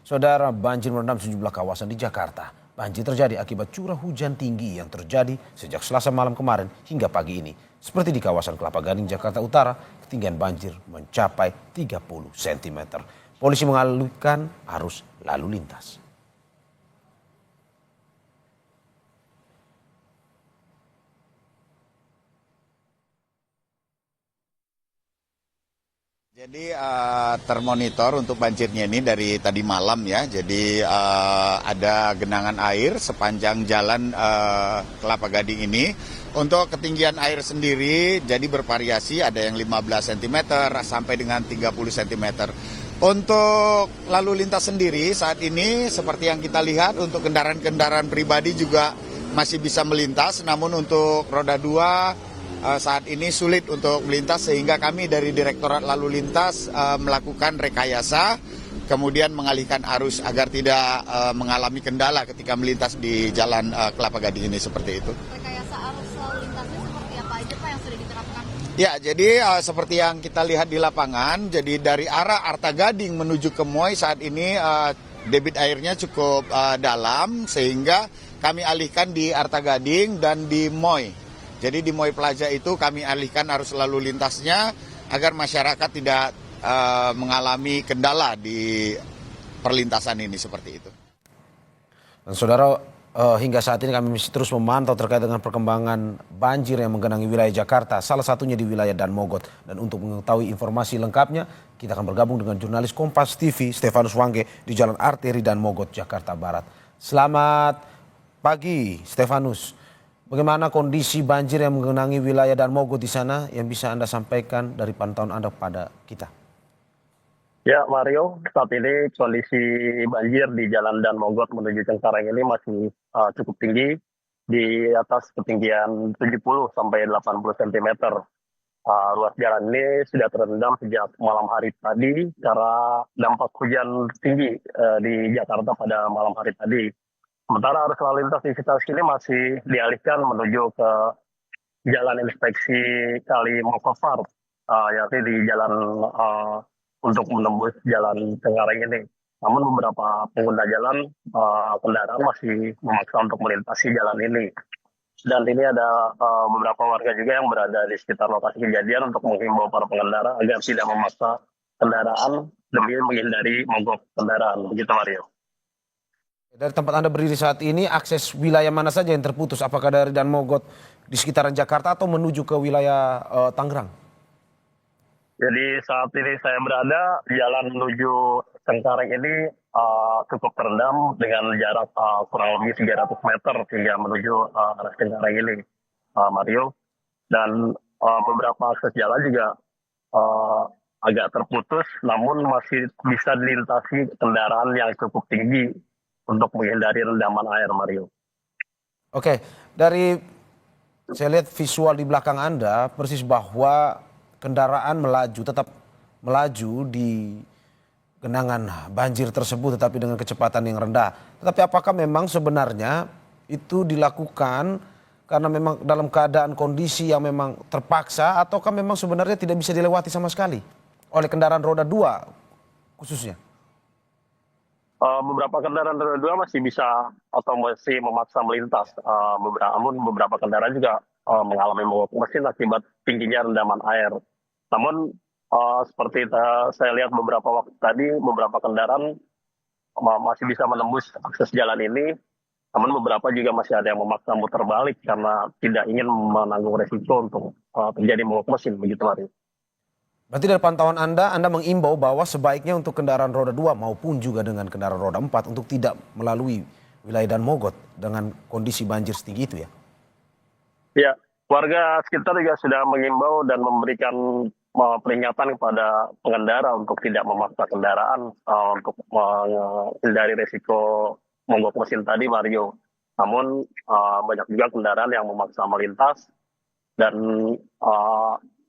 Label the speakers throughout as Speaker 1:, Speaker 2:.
Speaker 1: Saudara, banjir merendam sejumlah kawasan di Jakarta. Banjir terjadi akibat curah hujan tinggi yang terjadi sejak Selasa malam kemarin hingga pagi ini. Seperti di kawasan Kelapa Gading, Jakarta Utara, ketinggian banjir mencapai 30 cm. Polisi mengalihkan arus lalu lintas.
Speaker 2: Jadi termonitor untuk banjirnya ini dari tadi malam ya. Jadi ada genangan air sepanjang jalan Kelapa Gading ini. Untuk ketinggian air sendiri jadi bervariasi, ada yang 15 cm sampai dengan 30 cm. Untuk lalu lintas sendiri saat ini seperti yang kita lihat untuk kendaraan-kendaraan pribadi juga masih bisa melintas, namun untuk roda 2 saat ini sulit untuk melintas sehingga kami dari Direktorat Lalu Lintas melakukan rekayasa kemudian mengalihkan arus agar tidak mengalami kendala ketika melintas di jalan Kelapa Gading ini seperti itu.
Speaker 3: Rekayasa arus lalu lintasnya seperti apa aja Pak yang sudah diterapkan?
Speaker 2: Ya, jadi seperti yang kita lihat di lapangan, jadi dari arah Arta Gading menuju ke Moi saat ini debit airnya cukup dalam sehingga kami alihkan di Arta Gading dan di Moi. Jadi di Moi Plaza itu kami alihkan arus lalu lintasnya agar masyarakat tidak mengalami kendala di perlintasan ini seperti itu.
Speaker 1: Dan saudara, hingga saat ini kami masih terus memantau terkait dengan perkembangan banjir yang menggenangi wilayah Jakarta, salah satunya di wilayah Danmogot. Dan untuk mengetahui informasi lengkapnya, kita akan bergabung dengan jurnalis Kompas TV Stefanus Wangge di Jalan Arteri Danmogot, Jakarta Barat. Selamat pagi, Stefanus. Bagaimana kondisi banjir yang menggenangi wilayah Danmogot di sana yang bisa Anda sampaikan dari pantauan Anda pada kita?
Speaker 4: Ya Mario, saat ini kondisi banjir di Jalan Danmogot menuju Cengkareng ini masih cukup tinggi, di atas ketinggian 70 sampai 80 cm. Ruas jalan ini sudah terendam sejak malam hari tadi karena dampak hujan tinggi di Jakarta pada malam hari tadi. Sementara arus lalu lintas di sekitar sini masih dialihkan menuju ke Jalan Inspeksi Kali Mokofar, yakni di jalan untuk menembus Jalan Cengkareng ini. Namun beberapa pengguna jalan kendaraan masih memaksa untuk melintasi jalan ini. Dan ini ada beberapa warga juga yang berada di sekitar lokasi kejadian untuk menghimbau para pengendara agar tidak memaksa kendaraan demi menghindari mogok kendaraan. Begitu Mario.
Speaker 1: Dari tempat Anda berdiri saat ini, akses wilayah mana saja yang terputus? Apakah dari Danmogot di sekitaran Jakarta atau menuju ke wilayah Tangerang?
Speaker 4: Jadi saat ini saya berada, jalan menuju Cengkareng ini cukup terendam dengan jarak kurang lebih 300 meter hingga menuju arah Cengkareng ini, Mario. Dan beberapa akses jalan juga agak terputus, namun masih bisa dilintasi kendaraan yang cukup tinggi untuk menghindari rendaman air, Mario.
Speaker 1: Oke, dari saya lihat visual di belakang Anda persis bahwa kendaraan tetap melaju di genangan banjir tersebut tetapi dengan kecepatan yang rendah. Tetapi apakah memang sebenarnya itu dilakukan karena memang dalam keadaan kondisi yang memang terpaksa ataukah memang sebenarnya tidak bisa dilewati sama sekali oleh kendaraan roda 2 khususnya?
Speaker 4: Beberapa kendaraan roda 2 masih bisa atau masih memaksa melintas. Namun beberapa kendaraan juga mengalami mogok mesin akibat tingginya rendaman air. Namun seperti saya lihat beberapa waktu tadi, beberapa kendaraan masih bisa menembus akses jalan ini. Namun beberapa juga masih ada yang memaksa muter balik karena tidak ingin menanggung resiko untuk terjadi mogok mesin. Begitu Mario.
Speaker 1: Berarti dari pantauan Anda mengimbau bahwa sebaiknya untuk kendaraan roda 2 maupun juga dengan kendaraan roda 4 untuk tidak melalui wilayah Danmogot dengan kondisi banjir setinggi itu ya?
Speaker 4: Ya, warga sekitar juga sudah mengimbau dan memberikan peringatan kepada pengendara untuk tidak memaksa kendaraan untuk menghindari resiko mogok mesin tadi, Mario. Namun banyak juga kendaraan yang memaksa melintas dan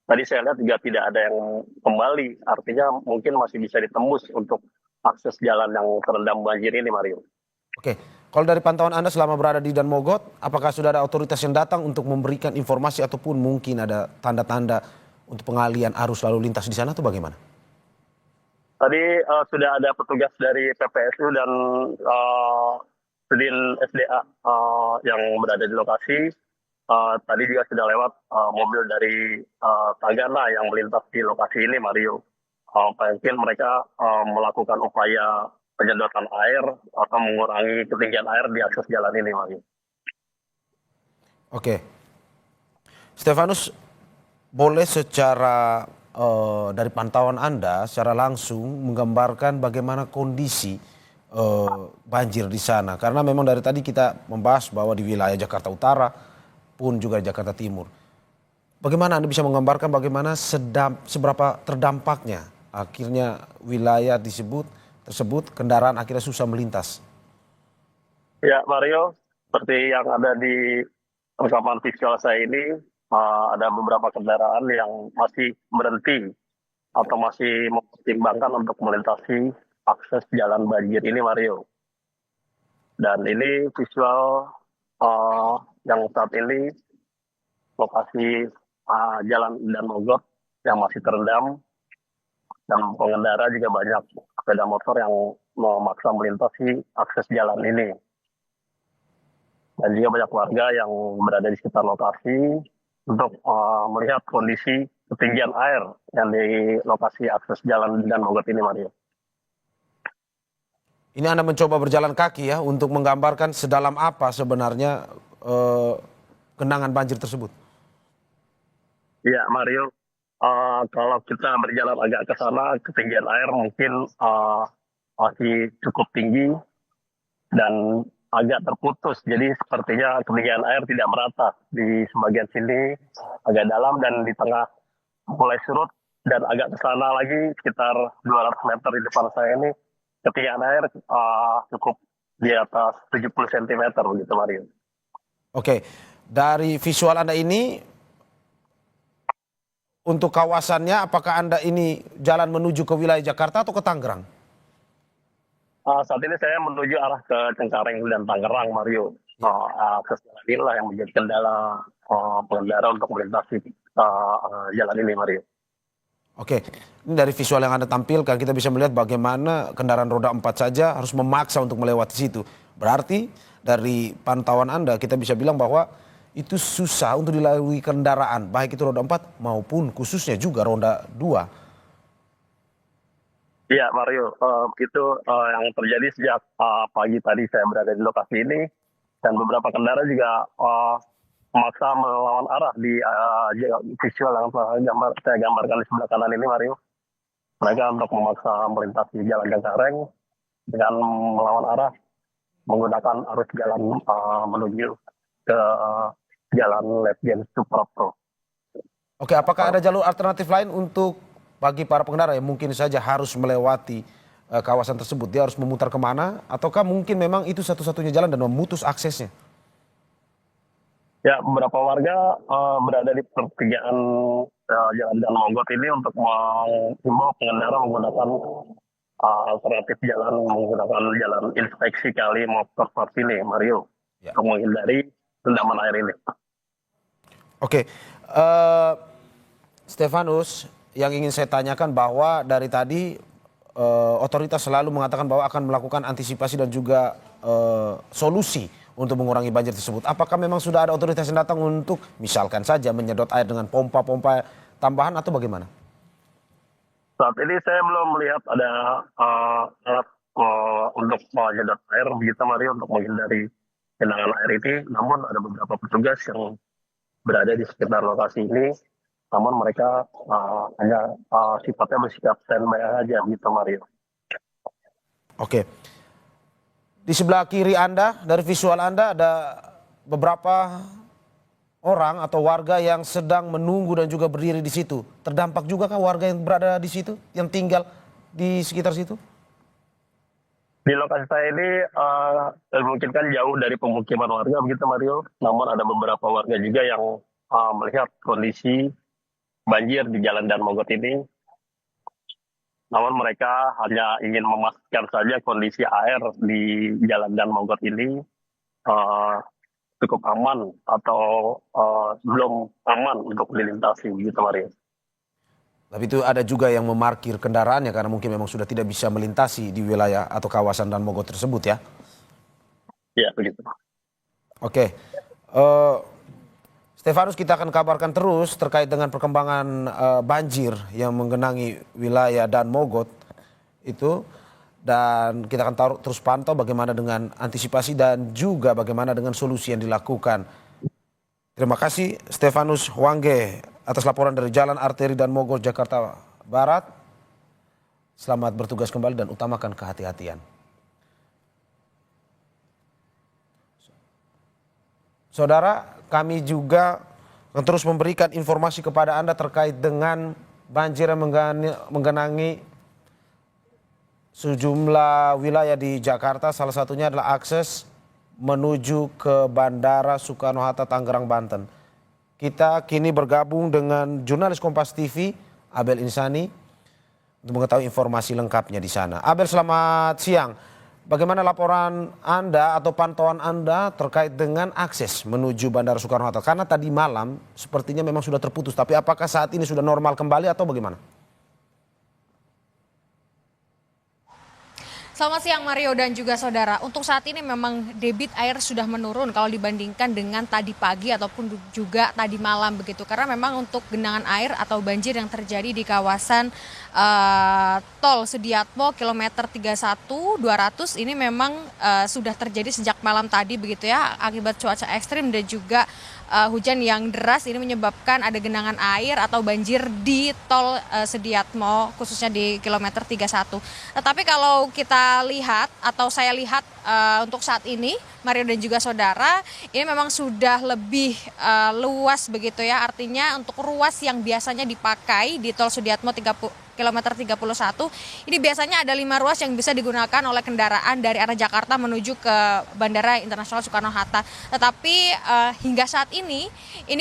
Speaker 4: tadi saya lihat juga tidak ada yang kembali, artinya mungkin masih bisa ditembus untuk akses jalan yang terendam banjir ini, Mario.
Speaker 1: Oke, kalau dari pantauan Anda selama berada di Danmogot, apakah sudah ada otoritas yang datang untuk memberikan informasi ataupun mungkin ada tanda-tanda untuk pengalian arus lalu lintas di sana atau bagaimana?
Speaker 4: Tadi sudah ada petugas dari PPSU dan Sudin SDA yang berada di lokasi. Tadi juga sudah lewat mobil dari Tagana yang melintas di lokasi ini, Mario. Mungkin mereka melakukan upaya penyedotan air atau mengurangi ketinggian air di akses jalan ini, Mario.
Speaker 1: Oke, Stefanus, boleh secara dari pantauan Anda secara langsung menggambarkan bagaimana kondisi banjir di sana? Karena memang dari tadi kita membahas bahwa di wilayah Jakarta Utara pun juga Jakarta Timur. Bagaimana Anda bisa menggambarkan bagaimana seberapa terdampaknya akhirnya wilayah tersebut kendaraan akhirnya susah melintas?
Speaker 4: Ya, Mario, seperti yang ada di rekaman visual saya ini, ada beberapa kendaraan yang masih berhenti atau masih mempertimbangkan untuk melintasi akses jalan banjir ini, Mario. Dan ini visual yang saat ini lokasi jalan dan Mogot yang masih terendam, dan pengendara juga banyak sepeda motor yang memaksa melintasi akses jalan ini. Dan juga banyak warga yang berada di sekitar lokasi untuk melihat kondisi ketinggian air yang di lokasi akses jalan dan Mogot ini, Mario.
Speaker 1: Ini Anda mencoba berjalan kaki ya untuk menggambarkan sedalam apa sebenarnya genangan banjir tersebut.
Speaker 4: Iya, Mario. Kalau kita berjalan agak ke sana, ketinggian air mungkin masih cukup tinggi dan agak terputus. Jadi sepertinya ketinggian air tidak merata. Di sebagian sini agak dalam dan di tengah mulai surut, dan agak ke sana lagi sekitar 200 meter di depan saya ini ketinggian air cukup di atas 70 cm begitu, Mario.
Speaker 1: Oke, dari visual Anda ini untuk kawasannya apakah Anda ini jalan menuju ke wilayah Jakarta atau ke Tangerang?
Speaker 4: Saat ini saya menuju arah ke Cengkareng dan Tangerang, Mario. Akses jalan inilah yang menjadi kendala pengendara untuk melintasi jalan ini, Mario.
Speaker 1: Oke, ini dari visual yang Anda tampilkan kita bisa melihat bagaimana kendaraan roda 4 saja harus memaksa untuk melewati situ. Berarti dari pantauan Anda kita bisa bilang bahwa itu susah untuk dilalui kendaraan, baik itu roda 4 maupun khususnya juga roda 2.
Speaker 4: Iya, Mario, itu yang terjadi sejak pagi tadi saya berada di lokasi ini, dan beberapa kendaraan juga memaksa melawan arah di visual yang saya gambarkan di sebelah kanan ini, Mario. Mereka untuk memaksa melintasi jalan Cengkareng dengan melawan arah menggunakan arus jalan menuju ke jalan Letjen Suprapto.
Speaker 1: Oke, apakah ada jalur alternatif lain untuk bagi para pengendara yang mungkin saja harus melewati kawasan tersebut? Dia harus memutar kemana? Ataukah mungkin memang itu satu-satunya jalan dan memutus aksesnya?
Speaker 4: Ya, beberapa warga berada di pertigaan jalan dan Mogot ini untuk menghimbau pengendara menggunakan alternatif jalan, menggunakan jalan inspeksi kali motor ini, Mario,
Speaker 1: Ya.
Speaker 4: untuk menghindari rendaman air ini.
Speaker 1: Oke, Stefanus, yang ingin saya tanyakan bahwa dari tadi otoritas selalu mengatakan bahwa akan melakukan antisipasi dan juga solusi untuk mengurangi banjir tersebut. Apakah memang sudah ada otoritas yang datang untuk misalkan saja menyedot air dengan pompa-pompa tambahan atau bagaimana?
Speaker 4: Saat ini saya belum melihat ada alat untuk menyedot air begitu, Mario, untuk menghindari genangan air ini. Namun ada beberapa petugas yang berada di sekitar lokasi ini, namun mereka hanya sifatnya bersikap standby aja gitu, Mario.
Speaker 1: Oke. Di sebelah kiri Anda, dari visual Anda ada beberapa orang atau warga yang sedang menunggu dan juga berdiri di situ. Terdampak juga kah warga yang berada di situ, yang tinggal di sekitar situ?
Speaker 4: Di lokasi saya ini mungkin kan jauh dari pemukiman warga begitu, Mario. Namun ada beberapa warga juga yang melihat kondisi banjir di Jalan Dan Mogot ini. Namun mereka hanya ingin memastikan saja kondisi air di Jalan Dan Mogot ini cukup aman atau belum aman untuk dilintasi gitu, Mario.
Speaker 1: Tapi itu ada juga yang memarkir kendaraannya karena mungkin memang sudah tidak bisa melintasi di wilayah atau kawasan Dan Mogot tersebut ya.
Speaker 4: Ya, begitu.
Speaker 1: Oke, Stefanus, kita akan kabarkan terus terkait dengan perkembangan banjir yang menggenangi wilayah Dan Mogot itu. Dan kita akan terus pantau bagaimana dengan antisipasi dan juga bagaimana dengan solusi yang dilakukan. Terima kasih Stefanus Wangge atas laporan dari Jalan Arteri Dan Mogot, Jakarta Barat. Selamat bertugas kembali dan utamakan kehati-hatian. Saudara, kami juga akan terus memberikan informasi kepada Anda terkait dengan banjir yang menggenangi sejumlah wilayah di Jakarta. Salah satunya adalah akses menuju ke Bandara Soekarno-Hatta, Tangerang, Banten. Kita kini bergabung dengan jurnalis Kompas TV, Abel Insani, untuk mengetahui informasi lengkapnya di sana. Abel, selamat siang. Bagaimana laporan Anda atau pantauan Anda terkait dengan akses menuju Bandara Soekarno-Hatta? Karena tadi malam sepertinya memang sudah terputus, tapi apakah saat ini sudah normal kembali atau bagaimana?
Speaker 3: Selamat siang Mario dan juga saudara. Untuk saat ini memang debit air sudah menurun kalau dibandingkan dengan tadi pagi ataupun juga tadi malam begitu. Karena memang untuk genangan air atau banjir yang terjadi di kawasan tol Sudiatmo kilometer 31-200 ini memang sudah terjadi sejak malam tadi begitu ya, akibat cuaca ekstrim dan juga hujan yang deras ini menyebabkan ada genangan air atau banjir di tol Sudiatmo khususnya di kilometer 31. Tetapi kalau kita lihat atau saya lihat untuk saat ini Mario dan juga saudara, ini memang sudah lebih luas begitu ya, artinya untuk ruas yang biasanya dipakai di tol Sudiatmo kilometer 31 ini biasanya ada 5 ruas yang bisa digunakan oleh kendaraan dari arah Jakarta menuju ke Bandara Internasional Soekarno-Hatta. Tetapi hingga saat ini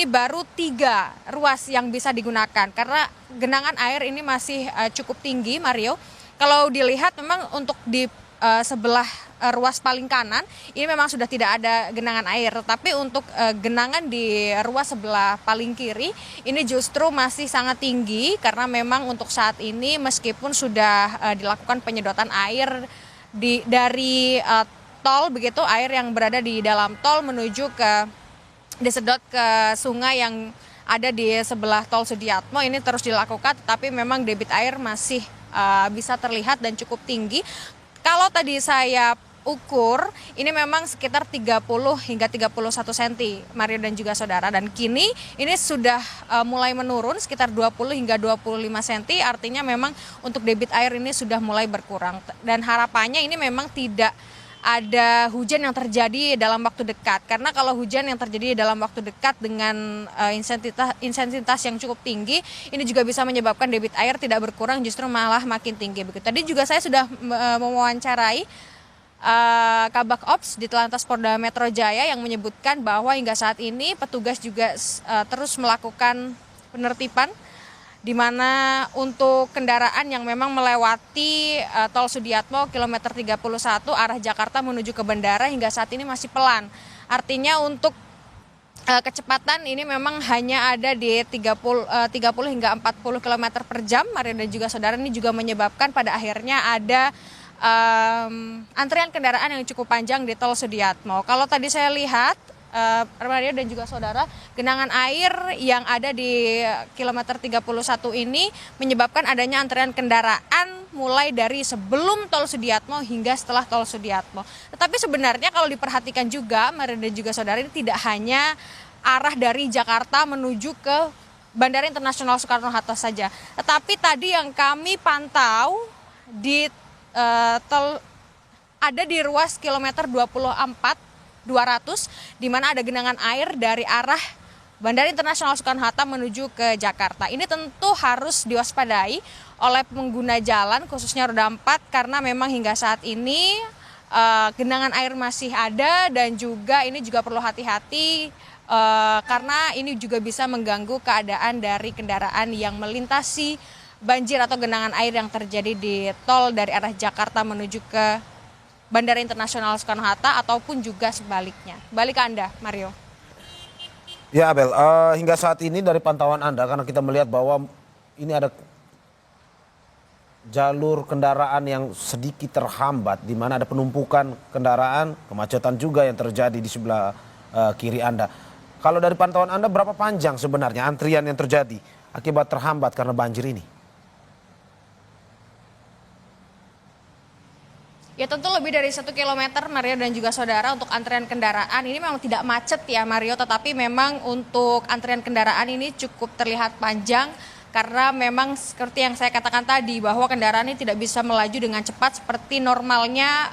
Speaker 3: baru 3 ruas yang bisa digunakan karena genangan air ini masih cukup tinggi Mario. Kalau dilihat memang untuk di sebelah ruas paling kanan ini memang sudah tidak ada genangan air, tetapi untuk genangan di ruas sebelah paling kiri ini justru masih sangat tinggi karena memang untuk saat ini meskipun sudah dilakukan penyedotan air dari tol begitu, air yang berada di dalam tol menuju ke disedot ke sungai yang ada di sebelah tol Sudiatmo ini terus dilakukan, tetapi memang debit air masih bisa terlihat dan cukup tinggi. Kalau tadi saya ukur, ini memang sekitar 30 hingga 31 cm, Mario dan juga saudara. Dan kini ini sudah mulai menurun sekitar 20 hingga 25 cm, artinya memang untuk debit air ini sudah mulai berkurang. Dan harapannya ini memang tidak ada hujan yang terjadi dalam waktu dekat. Karena kalau hujan yang terjadi dalam waktu dekat dengan intensitas yang cukup tinggi, ini juga bisa menyebabkan debit air tidak berkurang, justru malah makin tinggi. Begitu. Tadi juga saya sudah mewawancarai Kabak Ops di Telantas Polda Metro Jaya yang menyebutkan bahwa hingga saat ini petugas juga terus melakukan penertiban di mana untuk kendaraan yang memang melewati tol Sudiatmo kilometer 31 arah Jakarta menuju ke bandara hingga saat ini masih pelan. Artinya untuk kecepatan ini memang hanya ada di 30 hingga 40 km per jam. Mario dan juga saudara, ini juga menyebabkan pada akhirnya ada antrian kendaraan yang cukup panjang di tol Sudiatmo. Kalau tadi saya lihat Mario dan juga saudara, genangan air yang ada di kilometer 31 ini menyebabkan adanya antrean kendaraan mulai dari sebelum tol Sudiatmo hingga setelah tol Sudiatmo. Tetapi sebenarnya kalau diperhatikan juga Mario dan juga saudara, ini tidak hanya arah dari Jakarta menuju ke Bandara Internasional Soekarno-Hatta saja. Tetapi tadi yang kami pantau di tol ada di ruas kilometer 24 200 di mana ada genangan air dari arah Bandara Internasional Soekarno-Hatta menuju ke Jakarta. Ini tentu harus diwaspadai oleh pengguna jalan khususnya roda 4 karena memang hingga saat ini genangan air masih ada dan juga ini juga perlu hati-hati karena ini juga bisa mengganggu keadaan dari kendaraan yang melintasi banjir atau genangan air yang terjadi di tol dari arah Jakarta menuju ke Bandara Internasional Soekarno-Hatta ataupun juga sebaliknya. Balik ke Anda, Mario.
Speaker 1: Ya Abel, hingga saat ini dari pantauan Anda, karena kita melihat bahwa ini ada jalur kendaraan yang sedikit terhambat, di mana ada penumpukan kendaraan, kemacetan juga yang terjadi di sebelah kiri Anda. Kalau dari pantauan Anda, berapa panjang sebenarnya antrian yang terjadi akibat terhambat karena banjir ini?
Speaker 3: Ya tentu lebih dari 1 kilometer Mario dan juga saudara untuk antrian kendaraan. Ini memang tidak macet ya Mario, tetapi memang untuk antrian kendaraan ini cukup terlihat panjang. Karena memang seperti yang saya katakan tadi bahwa kendaraan ini tidak bisa melaju dengan cepat seperti normalnya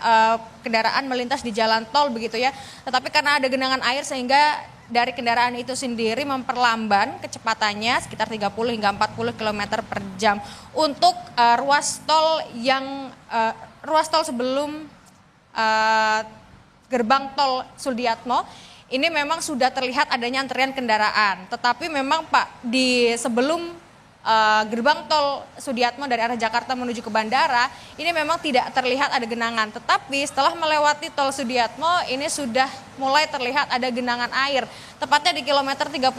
Speaker 3: kendaraan melintas di jalan tol begitu ya. Tetapi karena ada genangan air sehingga dari kendaraan itu sendiri memperlamban kecepatannya sekitar 30 hingga 40 km per jam. Untuk ruas tol sebelum gerbang tol Sudiatmo ini memang sudah terlihat adanya antrian kendaraan. Tetapi memang Pak, di sebelum gerbang tol Sudiatmo dari arah Jakarta menuju ke bandara ini memang tidak terlihat ada genangan, tetapi setelah melewati tol Sudiatmo ini sudah mulai terlihat ada genangan air. Tepatnya di kilometer 31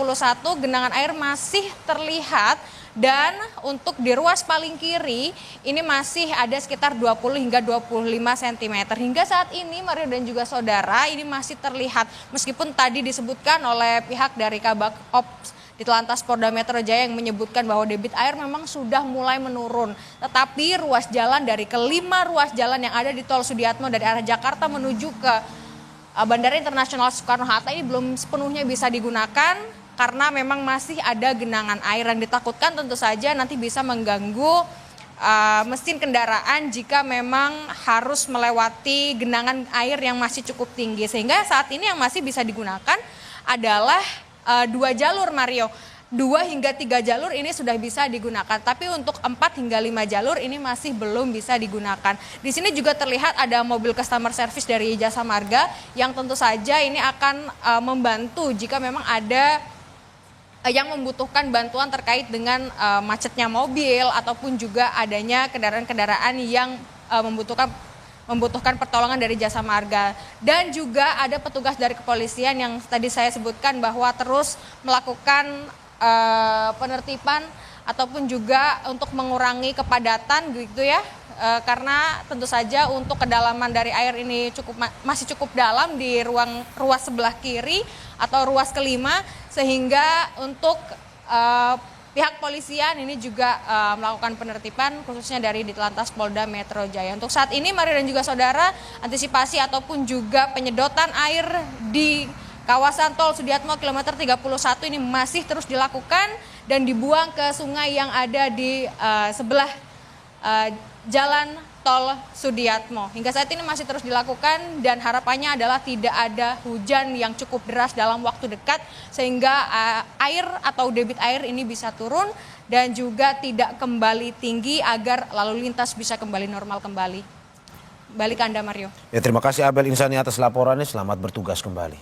Speaker 3: genangan air masih terlihat, dan untuk di ruas paling kiri ini masih ada sekitar 20 hingga 25 cm. Hingga saat ini Mario dan juga saudara ini masih terlihat, meskipun tadi disebutkan oleh pihak dari Kabak Ops di Telantas Polda Metro Jaya yang menyebutkan bahwa debit air memang sudah mulai menurun. Tetapi ruas jalan dari kelima ruas jalan yang ada di tol Sudiatmo dari arah Jakarta menuju ke Bandara Internasional Soekarno-Hatta ini belum sepenuhnya bisa digunakan karena memang masih ada genangan air yang ditakutkan tentu saja nanti bisa mengganggu mesin kendaraan jika memang harus melewati genangan air yang masih cukup tinggi. Sehingga saat ini yang masih bisa digunakan adalah 2 jalur Mario. 2 hingga 3 jalur ini sudah bisa digunakan, tapi untuk 4 hingga 5 jalur ini masih belum bisa digunakan. Di sini juga terlihat ada mobil customer service dari Jasa Marga yang tentu saja ini akan membantu jika memang ada yang membutuhkan bantuan terkait dengan macetnya mobil ataupun juga adanya kendaraan-kendaraan yang membutuhkan pertolongan dari Jasa Marga. Dan juga ada petugas dari kepolisian yang tadi saya sebutkan bahwa terus melakukan penertiban ataupun juga untuk mengurangi kepadatan gitu ya. Karena tentu saja untuk kedalaman dari air ini masih cukup dalam di ruas sebelah kiri atau ruas kelima, sehingga untuk pihak polisian ini juga melakukan penertiban khususnya dari Ditlantas Polda Metro Jaya. Untuk saat ini Mario dan juga saudara, antisipasi ataupun juga penyedotan air di kawasan tol Sudiatmo kilometer 31 ini masih terus dilakukan dan dibuang ke sungai yang ada di sebelah jalan tol Sudiatmo. Hingga saat ini masih terus dilakukan dan harapannya adalah tidak ada hujan yang cukup deras dalam waktu dekat sehingga air atau debit air ini bisa turun dan juga tidak kembali tinggi agar lalu lintas bisa kembali normal kembali. Balik ke Anda Mario.
Speaker 1: Ya, terima kasih Abel Insani atas laporannya, selamat bertugas kembali.